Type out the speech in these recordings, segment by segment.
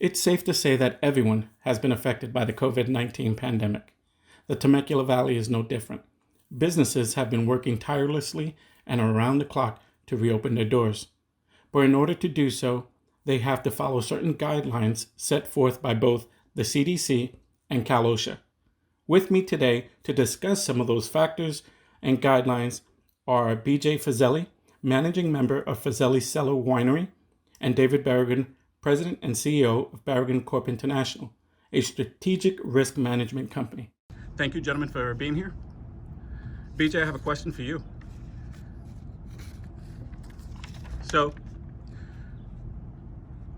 It's safe to say that everyone has been affected by the COVID-19 pandemic. The Temecula Valley is no different. Businesses have been working tirelessly and around the clock to reopen their doors. But in order to do so, they have to follow certain guidelines set forth by both the CDC and Cal OSHA. With me today to discuss some of those factors and guidelines are BJ Fazeli, Managing Member of Fazeli Cellar Winery, and David Barragan, President and CEO of Barragan Corp International, a strategic risk management company. Thank you, gentlemen, for being here. BJ, I have a question for you. So,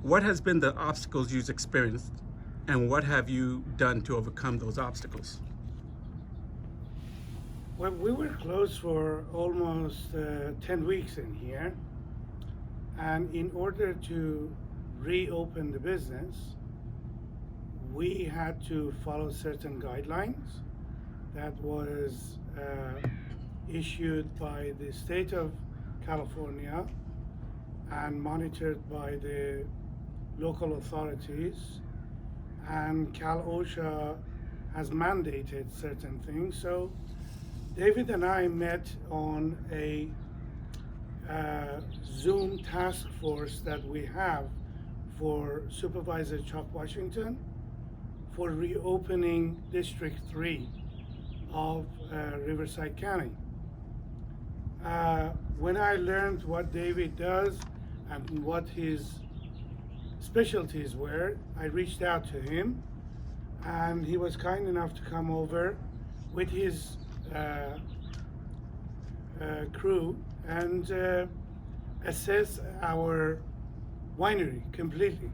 what has been the obstacles you've experienced, and what have you done to overcome those obstacles? Well, we were closed for almost 10 weeks in here, and in order to reopen the business, we had to follow certain guidelines that was issued by the state of California and monitored by the local authorities, and Cal OSHA has mandated certain things. So David and I met on a Zoom task force that we have for Supervisor Chuck Washington for reopening District 3 of Riverside County. When I learned what David does and what his specialties were, I reached out to him, and he was kind enough to come over with his crew and assess our winery completely.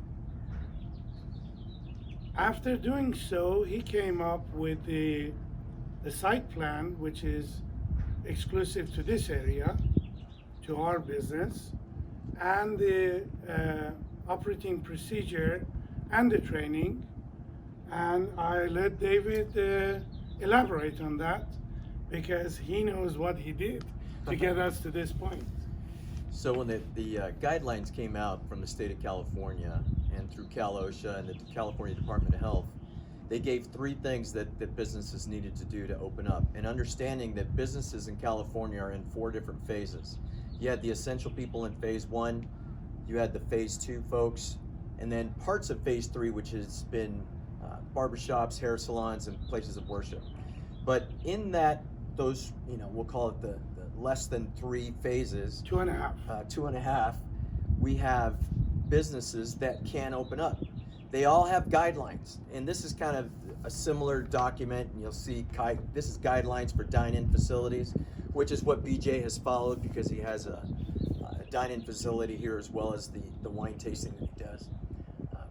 After doing so, he came up with the site plan, which is exclusive to this area, to our business, and the operating procedure and the training. And I let David elaborate on that because he knows what he did to get us to this point. So when the guidelines came out from the state of California and through Cal OSHA and the California Department of Health, they gave three things that businesses needed to do to open up. And understanding that businesses in California are in 4 different phases. You had the essential people in phase 1, you had the phase 2 folks, and then parts of phase 3, which has been barbershops, hair salons, and places of worship. But in those, we'll call it the less than 3 phases, 2.5, 2.5, we have businesses that can open up. They all have guidelines, and this is kind of a similar document, and you'll see this is guidelines for dine-in facilities, which is what BJ has followed because he has a dine-in facility here as well as the wine tasting that he does.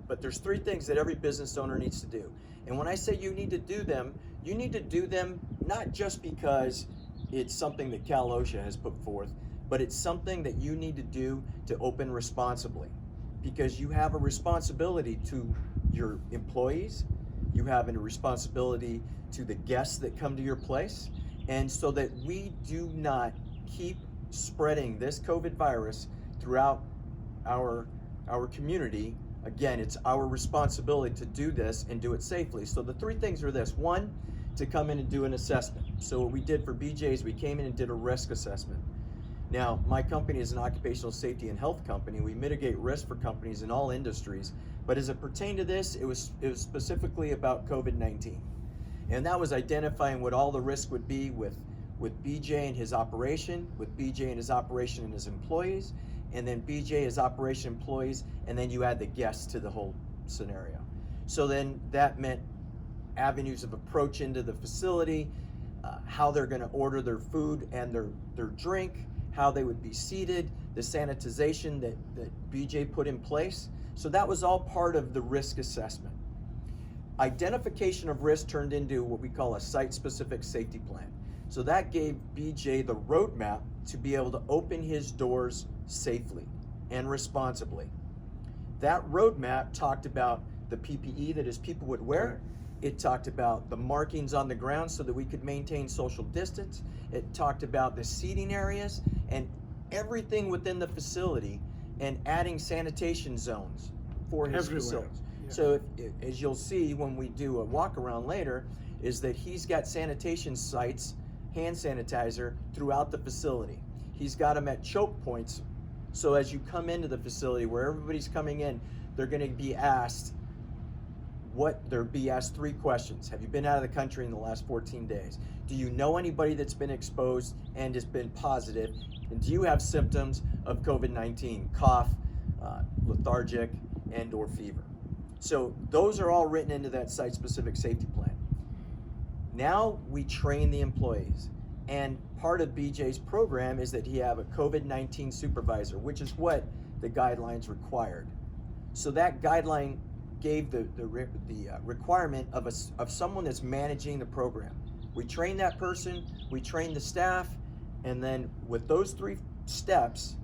But there's 3 things that every business owner needs to do. And when I say you need to do them not just because it's something that Cal OSHA has put forth, but it's something that you need to do to open responsibly. Because you have a responsibility to your employees, you have a responsibility to the guests that come to your place, and so that we do not keep spreading this COVID virus throughout our community. Again, it's our responsibility to do this and do it safely. So the 3 things are this: 1, to come in and do an assessment. So what we did for BJ's, we came in and did a risk assessment. Now, my company is an occupational safety and health company. We mitigate risk for companies in all industries, but as it pertained to this, it was specifically about COVID-19. And that was identifying what all the risk would be with BJ and his operation, with BJ and his operation and his employees, and then BJ, his operation employees, and then you add the guests to the whole scenario. So then that meant avenues of approach into the facility, how they're gonna order their food and their drink, how they would be seated, the sanitization that BJ put in place. So that was all part of the risk assessment. Identification of risk turned into what we call a site-specific safety plan. So that gave BJ the roadmap to be able to open his doors safely and responsibly. That roadmap talked about the PPE that his people would wear. It talked about the markings on the ground so that we could maintain social distance. It talked about the seating areas and everything within the facility, and adding sanitation zones for his everywhere. facilities. Yes. So as you'll see when we do a walk around later, is that he's got sanitation sites, hand sanitizer throughout the facility. He's got them at choke points. So as you come into the facility where everybody's coming in, they're going to be asked three questions. Have you been out of the country in the last 14 days? Do you know anybody that's been exposed and has been positive? And do you have symptoms of COVID-19, cough, lethargic, and or fever? So those are all written into that site-specific safety plan. Now we train the employees. And part of BJ's program is that he have a COVID-19 supervisor, which is what the guidelines required. So that guideline gave the requirement of someone that's managing the program. We train that person, we train the staff, and then with those three steps,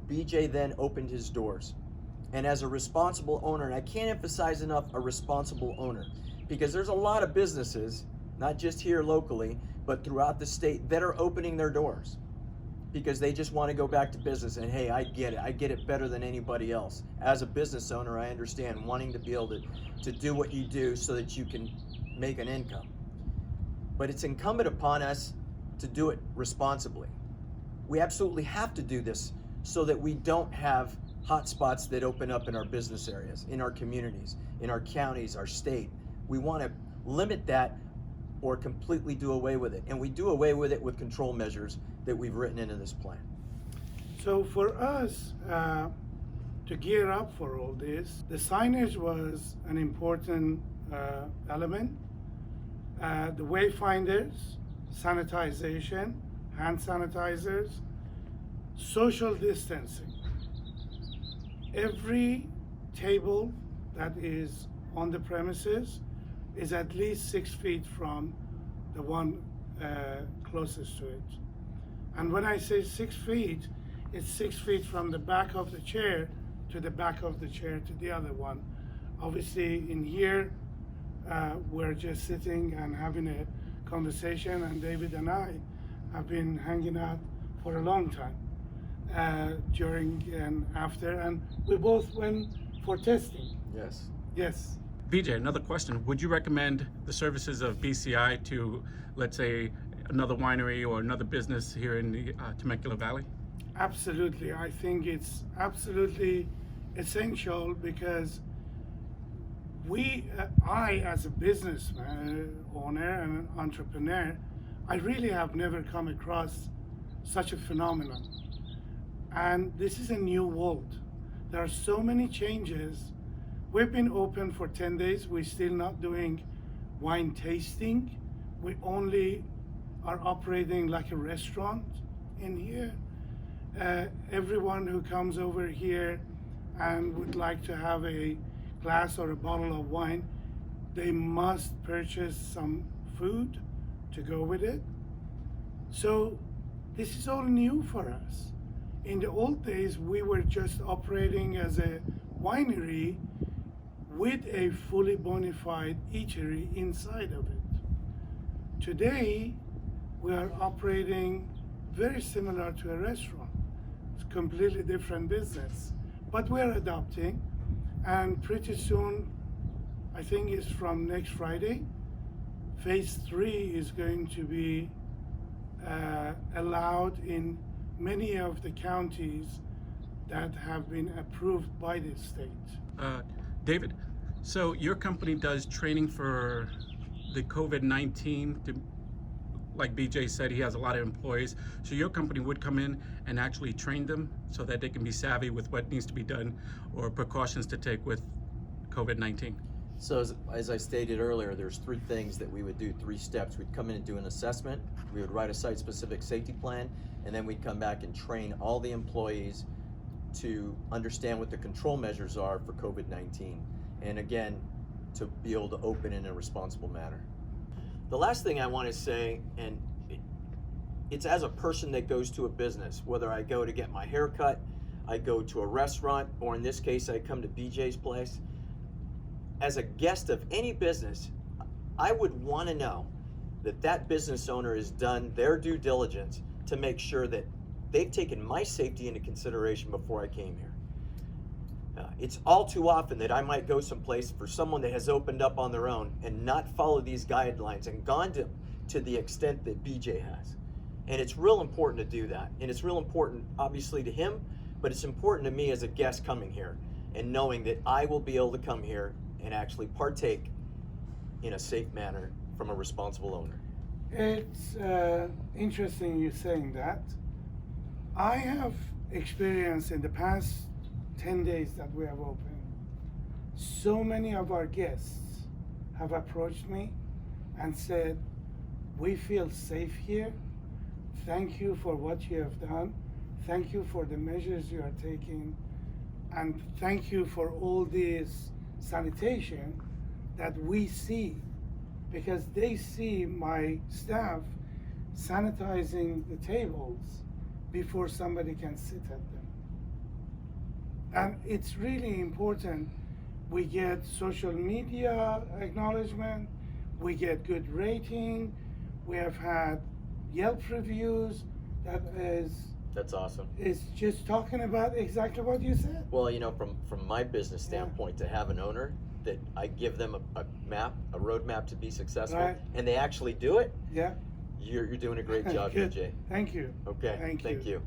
BJ then opened his doors. And as a responsible owner, and I can't emphasize enough a responsible owner, because there's a lot of businesses, not just here locally, but throughout the state that are opening their doors because they just want to go back to business. And hey, I get it better than anybody else. As a business owner, I understand wanting to be able to do what you do so that you can make an income. But it's incumbent upon us to do it responsibly. We absolutely have to do this so that we don't have hotspots that open up in our business areas, in our communities, in our counties, our state. We want to limit that or completely do away with it. And we do away with it with control measures that we've written into this plan. So for us to gear up for all this, the signage was an important element. The wayfinders, sanitization, hand sanitizers, social distancing. Every table that is on the premises is at least 6 feet from the one closest to it. And when I say 6 feet, it's 6 feet from the back of the chair to the back of the chair to the other one. Obviously in here, we're just sitting and having a conversation, and David and I have been hanging out for a long time, during and after, and we both went for testing. Yes. Yes. BJ, another question. Would you recommend the services of BCI to, let's say, another winery or another business here in the Temecula Valley? Absolutely. I think it's absolutely essential because I as a business owner and an entrepreneur, I really have never come across such a phenomenon. And this is a new world. There are so many changes. We've been open for 10 days. We're still not doing wine tasting. We only are operating like a restaurant in here. Everyone who comes over here and would like to have a glass or a bottle of wine, they must purchase some food to go with it. So this is all new for us. In the old days, we were just operating as a winery with a fully bona fide eatery inside of it. Today, we are operating very similar to a restaurant. It's a completely different business, but we're adapting, and pretty soon, I think it's from next Friday, phase 3 is going to be allowed in many of the counties that have been approved by the state. David, so your company does training for the COVID-19, like BJ said, he has a lot of employees. So your company would come in and actually train them so that they can be savvy with what needs to be done or precautions to take with COVID-19. So as I stated earlier, there's 3 things that we would do, 3 steps. We'd come in and do an assessment, we would write a site-specific safety plan, and then we'd come back and train all the employees to understand what the control measures are for COVID-19. And again, to be able to open in a responsible manner. The last thing I want to say, and it's as a person that goes to a business, whether I go to get my hair cut, I go to a restaurant, or in this case, I come to BJ's place. As a guest of any business, I would want to know that that business owner has done their due diligence to make sure that they've taken my safety into consideration before I came here. It's all too often that I might go someplace for someone that has opened up on their own and not follow these guidelines and gone to the extent that BJ has. And it's real important to do that. And it's real important, obviously, to him, but it's important to me as a guest coming here and knowing that I will be able to come here and actually partake in a safe manner from a responsible owner. It's interesting you saying that. I have experienced in the past 10 days that we have opened, so many of our guests have approached me and said, we feel safe here. Thank you for what you have done. Thank you for the measures you are taking. And thank you for all this sanitation that we see, because they see my staff sanitizing the tables before somebody can sit at them. And it's really important. We get social media acknowledgement, we get good rating, we have had Yelp reviews That's awesome. is just talking about exactly what you said. Well, you know, from my business standpoint, to have an owner that I give them a map, a roadmap to be successful, Right. and they actually do it, Yeah. you're doing a great job, Good. BJ. Thank you. Okay, Thank thank you. you.